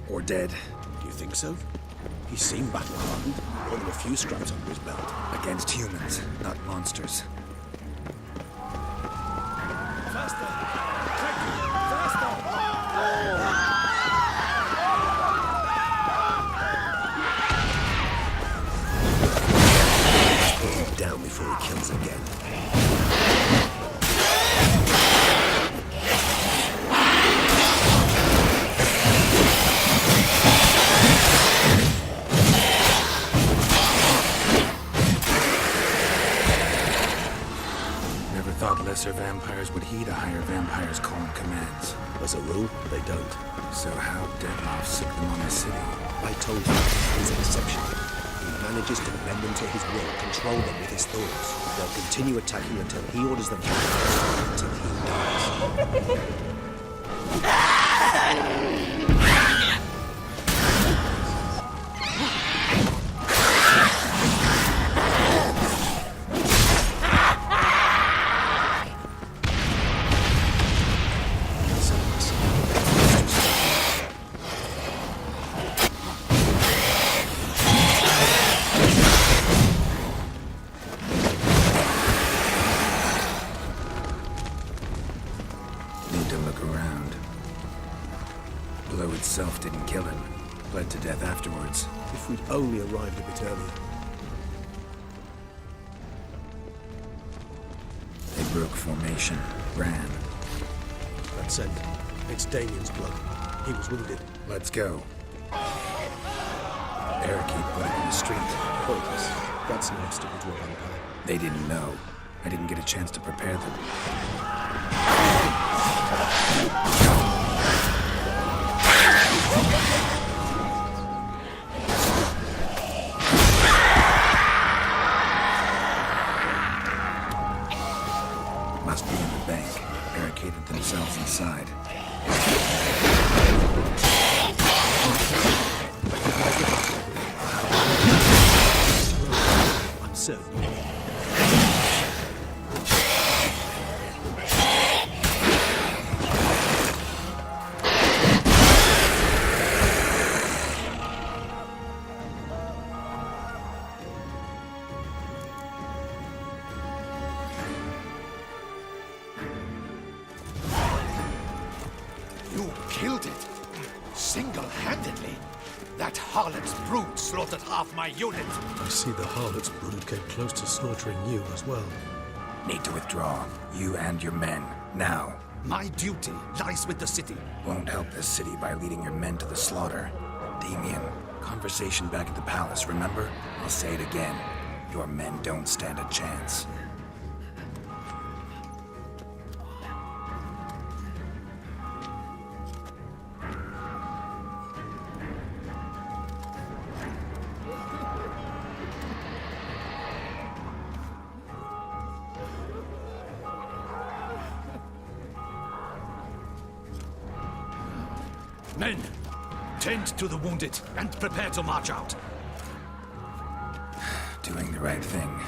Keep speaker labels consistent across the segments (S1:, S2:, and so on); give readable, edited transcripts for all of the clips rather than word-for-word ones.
S1: Or dead.
S2: Do you think so? He seemed battle-hardened. More than a few scraps under his belt.
S1: Against humans, not monsters.
S2: Faster! Faster! Put him down before he kills again.
S1: Lesser vampires would heed a higher vampire's call and commands.
S2: As a rule, they don't.
S1: So how Deadmau5 sick them on the city?
S2: I told you, he's exceptional. He manages to bend them to his will, control them with his thoughts. They'll continue attacking until he orders them to die, until he dies.
S1: Itself didn't kill him. Bled to death afterwards.
S2: If we'd only arrived a bit earlier.
S1: They broke formation. Ran.
S2: That's it. It's Damien's blood. He was wounded.
S1: Let's go. Barricade put it in the street.
S2: Pointless. That's no obstacle to a vampire.
S1: They didn't know. I didn't get a chance to prepare them. Must be in the bank. Barricaded themselves inside.
S2: I'm certain.
S3: You killed it, single-handedly. That harlot's brood slaughtered half my unit.
S2: I see the harlot's brood came close to slaughtering you as well.
S1: Need to withdraw. You and your men. Now.
S3: My duty lies with the city.
S1: Won't help this city by leading your men to the slaughter. Damien, conversation back at the palace, remember? I'll say it again. Your men don't stand a chance.
S3: Men, tend to the wounded and prepare to march out.
S1: Doing the right thing.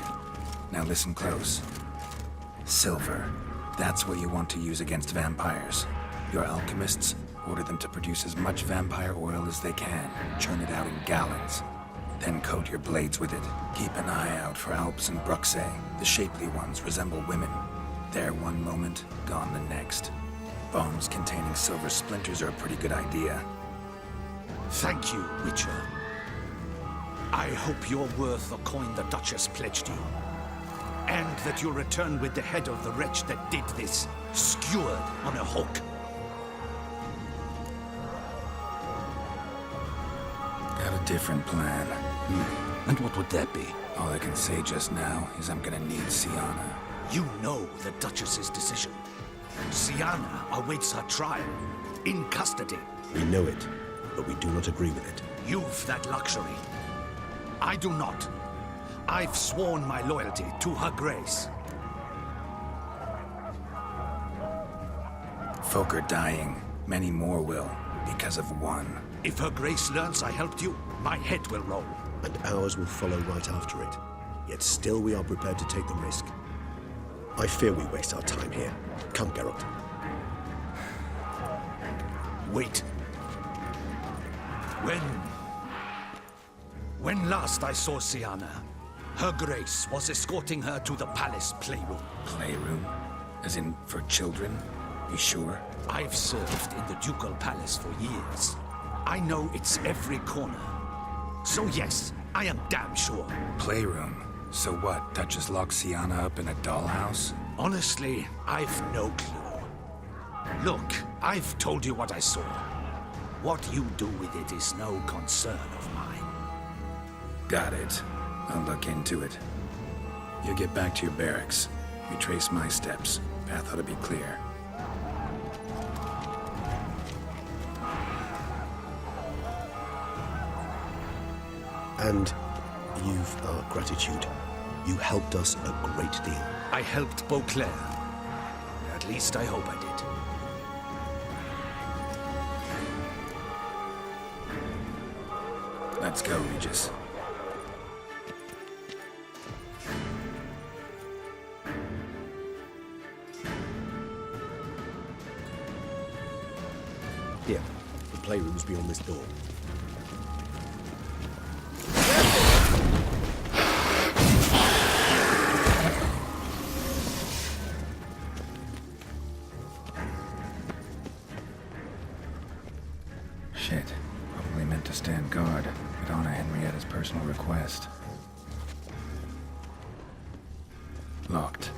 S1: Now listen close. Silver. That's what you want to use against vampires. Your alchemists, order them to produce as much vampire oil as they can. Churn it out in gallons. Then coat your blades with it. Keep an eye out for Alps and Bruxae. The shapely ones resemble women. There one moment, gone the next. Bombs containing silver splinters are a pretty good idea.
S3: Thank you, Witcher. I hope you're worth the coin the Duchess pledged you. And that you'll return with the head of the wretch that did this, skewered on a hook.
S1: Got a different plan.
S3: And what would that be?
S1: All I can say just now is I'm gonna need Siana.
S3: You know the Duchess's decision. Siana awaits her trial, in custody.
S2: We know it, but we do not agree with it.
S3: You've that luxury. I do not. I've sworn my loyalty to her grace.
S1: Folk are dying. Many more will, because of one.
S3: If her grace learns I helped you, my head will roll.
S2: And ours will follow right after it. Yet still we are prepared to take the risk. I fear we waste our time here. Come, Geralt.
S3: Wait. When last I saw Siana, Her Grace was escorting her to the palace playroom.
S1: Playroom? As in, for children? You sure?
S3: I've served in the ducal palace for years. I know its every corner. So yes, I am damn sure.
S1: Playroom? So what, Duchess locked Siana up in a dollhouse?
S3: Honestly, I've no clue. Look, I've told you what I saw. What you do with it is no concern of mine.
S1: Got it. I'll look into it. You get back to your barracks. Retrace my steps. Path ought to be clear.
S2: And you've our gratitude. You helped us a great deal.
S3: I helped Beauclair. At least I hope I did.
S1: Let's go, Regis.
S2: Here, the playroom's beyond this door.
S1: Shit. Probably meant to stand guard at Anna Henrietta's personal request. Locked.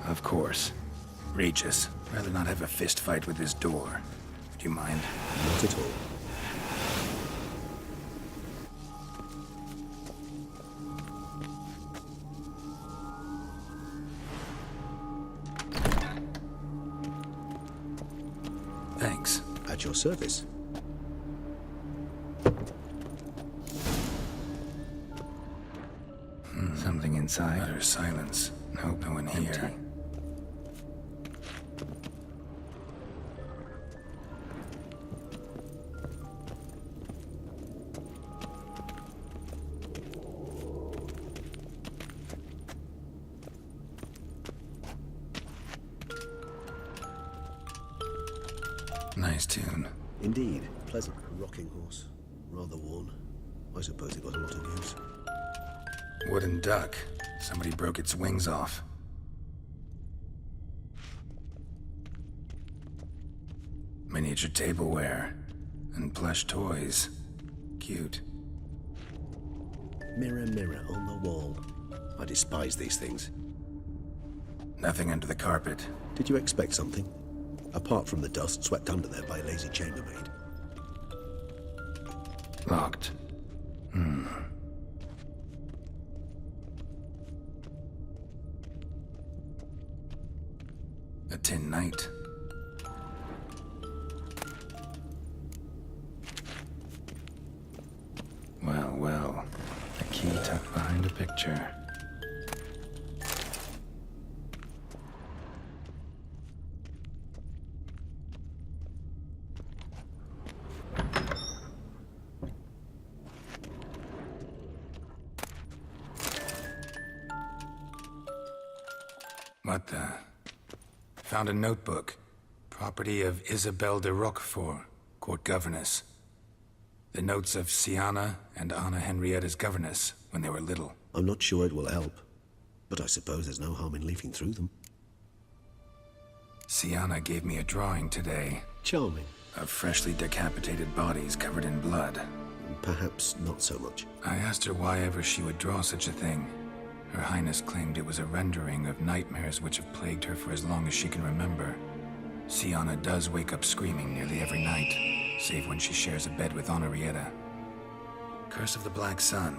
S1: Of course. Regis, rather not have a fist fight with this door. Do you mind?
S2: Not at all.
S1: Thanks.
S2: At your service.
S1: Something inside. Utter silence. Nope, no one here. Nice tune.
S2: Indeed. Pleasant. Rocking horse. Rather worn. I suppose it got a lot of use.
S1: Wooden duck. Somebody broke its wings off. Miniature tableware. And plush toys. Cute.
S2: Mirror, mirror on the wall. I despise these things.
S1: Nothing under the carpet.
S2: Did you expect something? Apart from the dust swept under there by a lazy chambermaid.
S1: Locked. A tin knight. Well, well. A key tucked behind a picture. What the? Found a notebook. Property of Isabelle de Roquefort, court governess. The notes of Siana and Anna Henrietta's governess when they were little.
S2: I'm not sure it will help, but I suppose there's no harm in leafing through them.
S1: Siana gave me a drawing today.
S2: Charming.
S1: Of freshly decapitated bodies covered in blood.
S2: Perhaps not so much.
S1: I asked her why ever she would draw such a thing. Her Highness claimed it was a rendering of nightmares which have plagued her for as long as she can remember. Siana does wake up screaming nearly every night, save when she shares a bed with Henrietta. Curse of the Black Sun.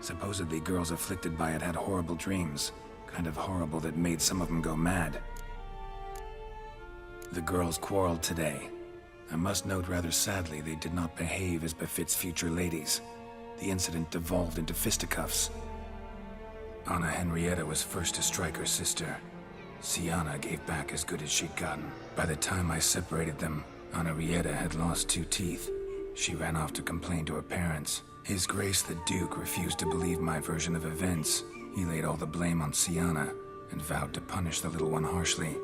S1: Supposedly girls afflicted by it had horrible dreams. Kind of horrible that made some of them go mad. The girls quarreled today. I must note rather sadly they did not behave as befits future ladies. The incident devolved into fisticuffs. Anna Henrietta was first to strike her sister. Siana gave back as good as she'd gotten. By the time I separated them, Henrietta had lost 2 teeth. She ran off to complain to her parents. His Grace the Duke refused to believe my version of events. He laid all the blame on Siana and vowed to punish the little one harshly.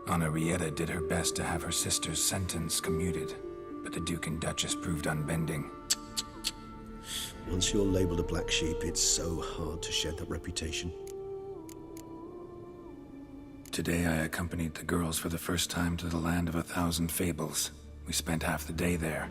S1: Henrietta did her best to have her sister's sentence commuted, but the Duke and Duchess proved unbending.
S2: Once you're labeled a black sheep, it's so hard to shed that reputation.
S1: Today I accompanied the girls for the first time to the land of 1,000 fables. We spent half the day there.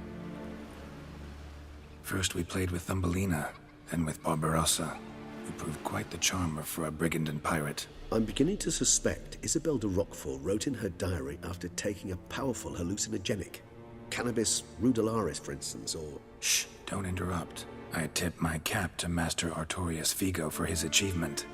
S1: First we played with Thumbelina, then with Barbarossa, who proved quite the charmer for a brigand and pirate.
S2: I'm beginning to suspect Isabel de Roquefort wrote in her diary after taking a powerful hallucinogenic. Cannabis rudelaris, for instance, or...
S1: Shh, don't interrupt. I tip my cap to Master Artorius Figo for his achievement.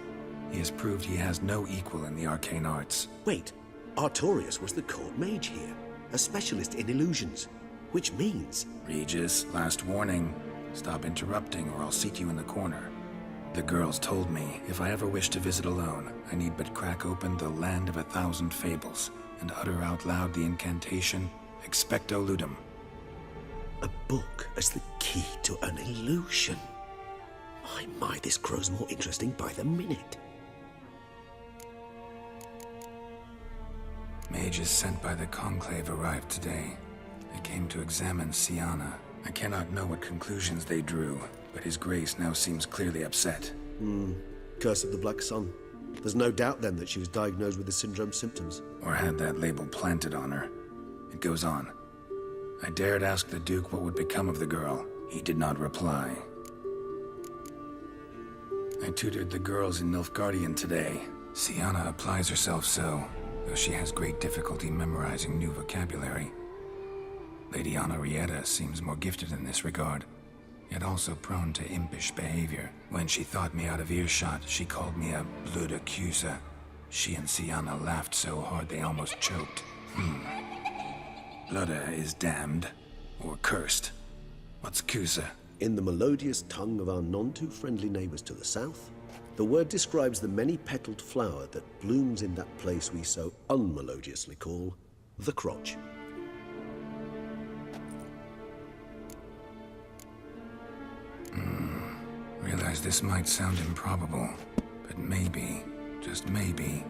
S1: He has proved he has no equal in the arcane arts.
S2: Wait, Artorius was the court mage here, a specialist in illusions, which means...
S1: Regis, last warning. Stop interrupting or I'll seat you in the corner. The girls told me if I ever wish to visit alone, I need but crack open the land of 1,000 fables and utter out loud the incantation, Expecto Ludum.
S2: A book as the key to an illusion. My, this grows more interesting by the minute.
S1: Mages sent by the Conclave arrived today. They came to examine Siana. I cannot know what conclusions they drew, but His Grace now seems clearly upset.
S2: Curse of the Black Sun. There's no doubt then that she was diagnosed with the syndrome symptoms.
S1: Or had that label planted on her. It goes on. I dared ask the Duke what would become of the girl. He did not reply. I tutored the girls in Nilfgaardian today. Siana applies herself so, though she has great difficulty memorizing new vocabulary. Lady Henrietta seems more gifted in this regard, yet also prone to impish behavior. When she thought me out of earshot, she called me a blood accuser. She and Siana laughed so hard they almost choked. Blooda is damned, or cursed. What's Cusa?
S2: In the melodious tongue of our none-too-friendly neighbors to the south, the word describes the many-petaled flower that blooms in that place we so unmelodiously call the crotch.
S1: Realize this might sound improbable, but maybe, just maybe,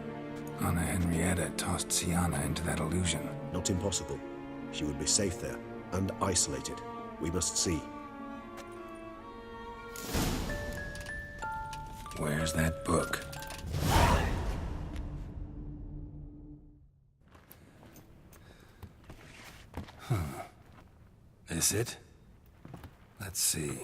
S1: Anna Henrietta tossed Siana into that illusion.
S2: Not impossible. She would be safe there, and isolated. We must see.
S1: Where's that book? This it? Let's see.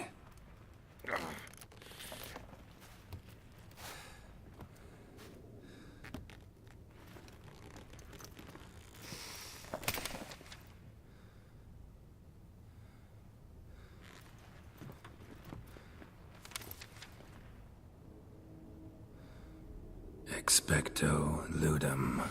S1: Expecto Ludum.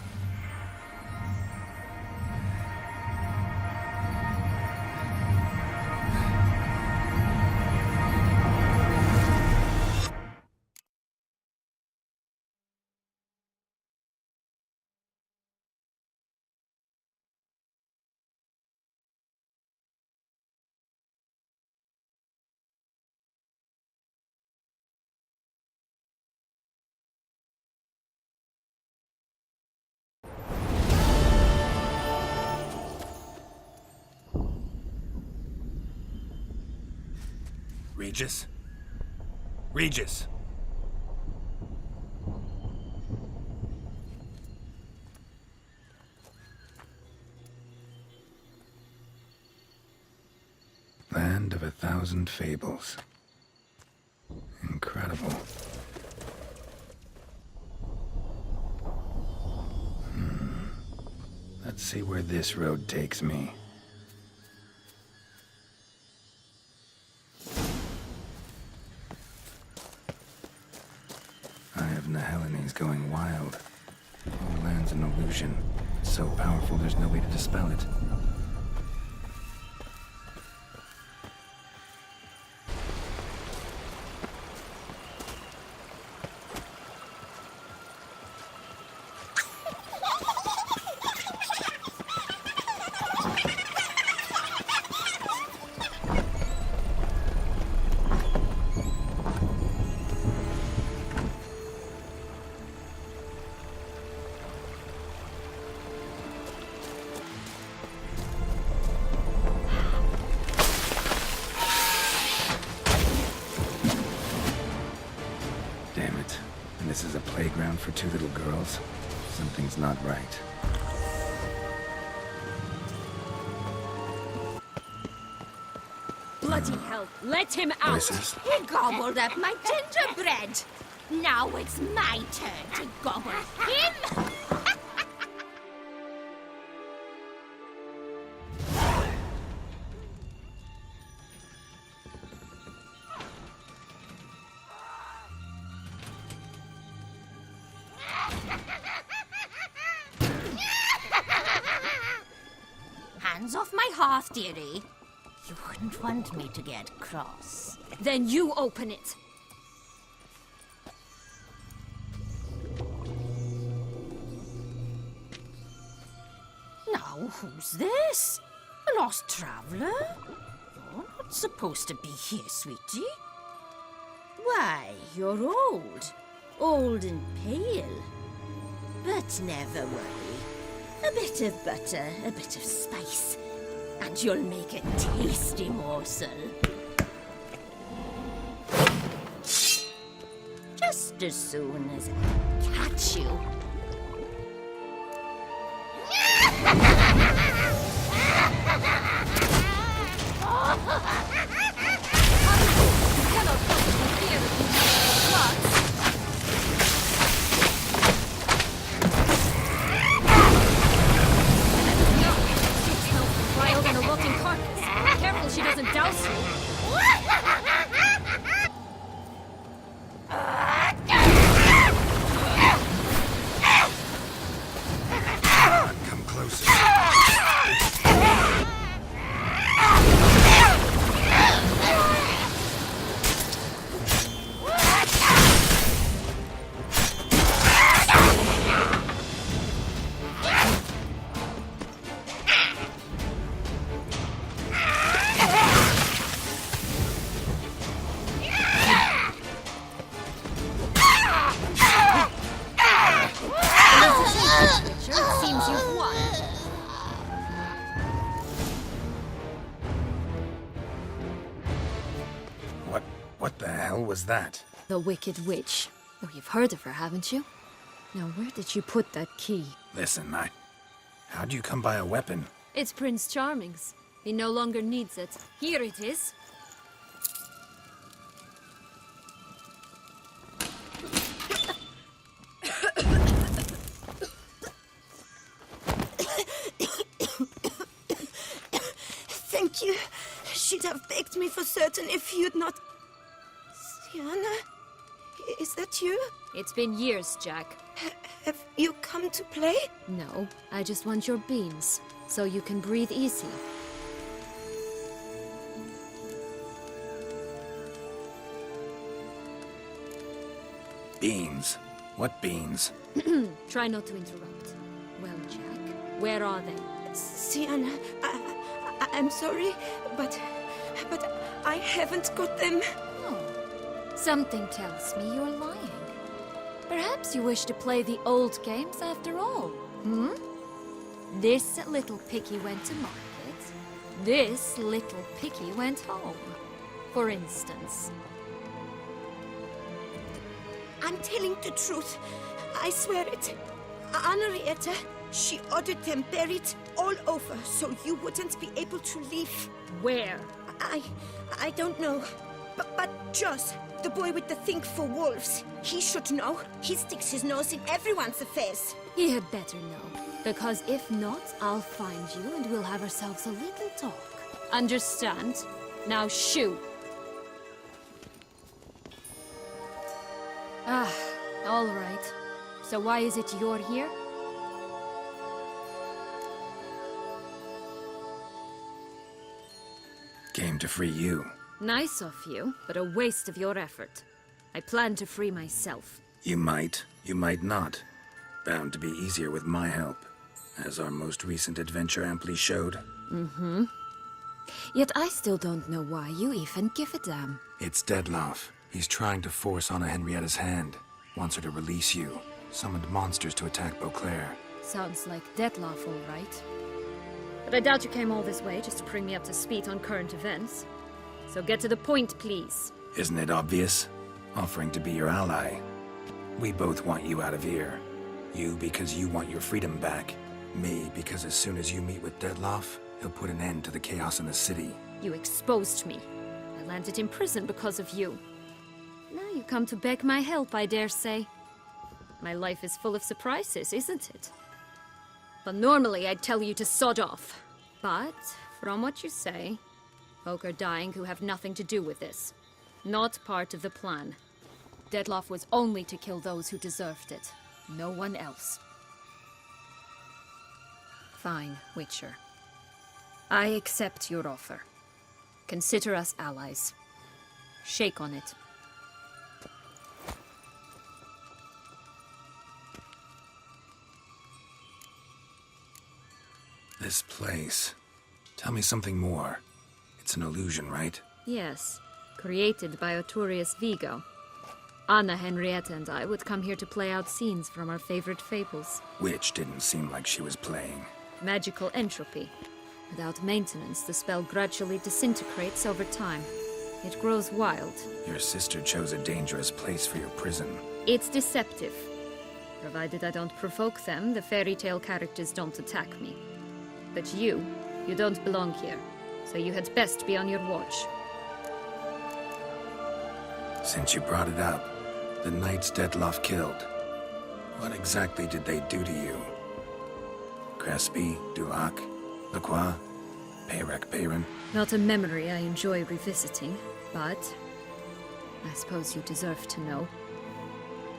S1: Regis? Regis! Land of 1,000 fables. Incredible. Let's see where this road takes me. Nehellenes going wild. All land's an illusion. It's so powerful there's no way to dispel it. playground for two little girls? Something's not right.
S4: Bloody hell, let him out!
S1: Voices?
S5: He gobbled up my gingerbread. Now it's my turn to gobble him. Hands off my hearth, dearie. You wouldn't want me to get cross.
S4: Then you open it.
S5: Now, who's this? A lost traveler? You're not supposed to be here, sweetie. Why, you're old. Old and pale. But never worry. A bit of butter, a bit of spice, and you'll make a tasty morsel. Just as soon as I catch you.
S4: Wild and a rotting carcass. Careful she doesn't douse you.
S1: Come closer.
S4: It seems you've won.
S1: What the hell was that?
S4: The Wicked Witch. Oh, you've heard of her, haven't you? Now, where did she put that key?
S1: Listen, how'd you come by a weapon?
S4: It's Prince Charming's. He no longer needs it. Here it is.
S6: Thank you. She'd have begged me for certain if you'd not... Sienna? Is that you?
S4: It's been years, Jack.
S6: Have you come to play?
S4: No, I just want your beans, so you can breathe easy.
S1: Beans. What beans?
S4: Try not to interrupt. Well, Jack, where are they?
S6: Sienna, I'm sorry, but I haven't got them.
S4: Oh, something tells me you're lying. Perhaps you wish to play the old games after all, hmm? This little piggy went to market. This little piggy went home, for instance.
S6: I'm telling the truth. I swear it. Henrietta, she ordered them buried all over so you wouldn't be able to leave.
S4: Where?
S6: I don't know. But Joss, the boy with the thing for wolves, he should know. He sticks his nose in everyone's affairs.
S4: He had better know, because if not, I'll find you and we'll have ourselves a little talk. Understand? Now shoo! Ah, all right. So why is it you're here?
S1: Came to free you.
S4: Nice of you, but a waste of your effort. I plan to free myself.
S1: You might not. Bound to be easier with my help, as our most recent adventure amply showed.
S4: Mm-hmm. Yet I still don't know why you even give a damn.
S1: It's Deadloff. He's trying to force Anna Henrietta's hand. Wants her to release you. Summoned monsters to attack Beauclair.
S4: Sounds like Deadloff, all right. But I doubt you came all this way just to bring me up to speed on current events. So get to the point, please.
S1: Isn't it obvious? Offering to be your ally. We both want you out of here. You because you want your freedom back. Me because as soon as you meet with Dettlaff, he'll put an end to the chaos in the city.
S4: You exposed me. I landed in prison because of you. Now you come to beg my help, I dare say. My life is full of surprises, isn't it? But normally I'd tell you to sod off. But, from what you say, folk are dying who have nothing to do with this. Not part of the plan. Dettlaff was only to kill those who deserved it. No one else. Fine, Witcher. I accept your offer. Consider us allies. Shake on it.
S1: This place. Tell me something more. It's an illusion, right?
S4: Yes, created by Arturius Vigo. Anna, Henrietta, and I would come here to play out scenes from our favorite fables.
S1: Which didn't seem like she was playing.
S4: Magical entropy. Without maintenance, the spell gradually disintegrates over time. It grows wild.
S1: Your sister chose a dangerous place for your prison.
S4: It's deceptive. Provided I don't provoke them, the fairy tale characters don't attack me. But you don't belong here. So you had best be on your watch.
S1: Since you brought it up, the knights Dettlaff killed. What exactly did they do to you? Crespi, Dulac, Lacroix, Peyrac Peyran?
S4: Not a memory I enjoy revisiting, but I suppose you deserve to know.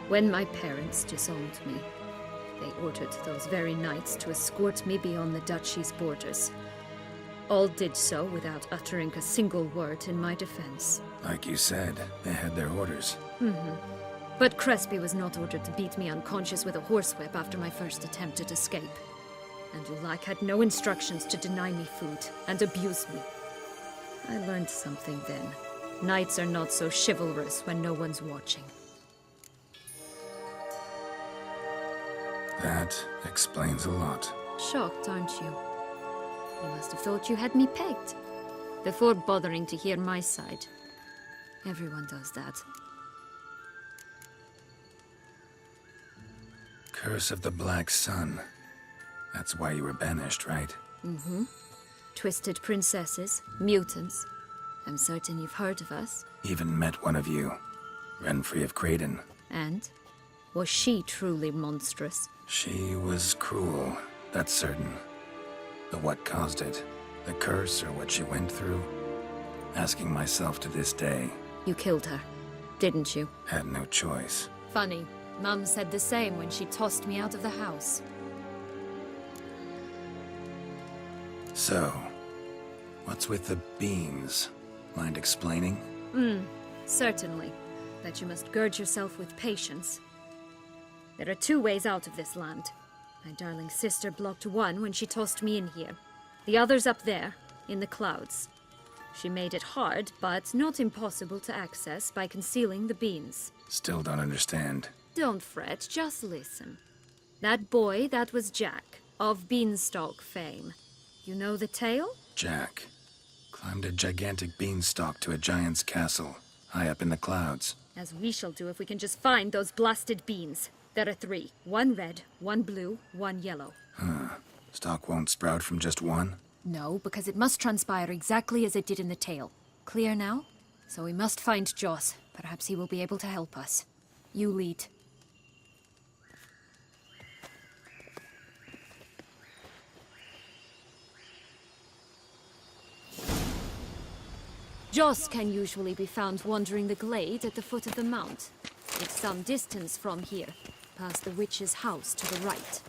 S4: When my parents disowned me, they ordered those very knights to escort me beyond the duchy's borders. All did so without uttering a single word in my defense.
S1: Like you said, they had their orders.
S4: But Crespi was not ordered to beat me unconscious with a horsewhip after my first attempt at escape. And Dulac had no instructions to deny me food and abuse me. I learned something then. Knights are not so chivalrous when no one's watching.
S1: That explains a lot.
S4: Shocked, aren't you? You must have thought you had me pegged. Before bothering to hear my side. Everyone does that.
S1: Curse of the Black Sun. That's why you were banished, right?
S4: Twisted princesses, mutants. I'm certain you've heard of us.
S1: Even met one of you. Renfrey of Craden.
S4: And? Was she truly monstrous?
S1: She was cruel, that's certain. But what caused it? The curse or what she went through? Asking myself to this day.
S4: You killed her, didn't you?
S1: Had no choice.
S4: Funny. Mum said the same when she tossed me out of the house.
S1: So, what's with the beans? Mind explaining?
S4: Certainly. But you must gird yourself with patience. There are two ways out of this land. My darling sister blocked one when she tossed me in here. The other's up there, in the clouds. She made it hard, but not impossible to access by concealing the beans.
S1: Still don't understand.
S4: Don't fret, just listen. That boy, that was Jack, of Beanstalk fame. You know the tale?
S1: Jack climbed a gigantic beanstalk to a giant's castle, high up in the clouds.
S4: As we shall do if we can just find those blasted beans. There are 3. 1 red, 1 blue, 1 yellow.
S1: Stalk won't sprout from just one?
S4: No, because it must transpire exactly as it did in the tale. Clear now? So we must find Joss. Perhaps he will be able to help us. You lead. Joss can usually be found wandering the glade at the foot of the mount. It's some distance from here, past the witch's house to the right.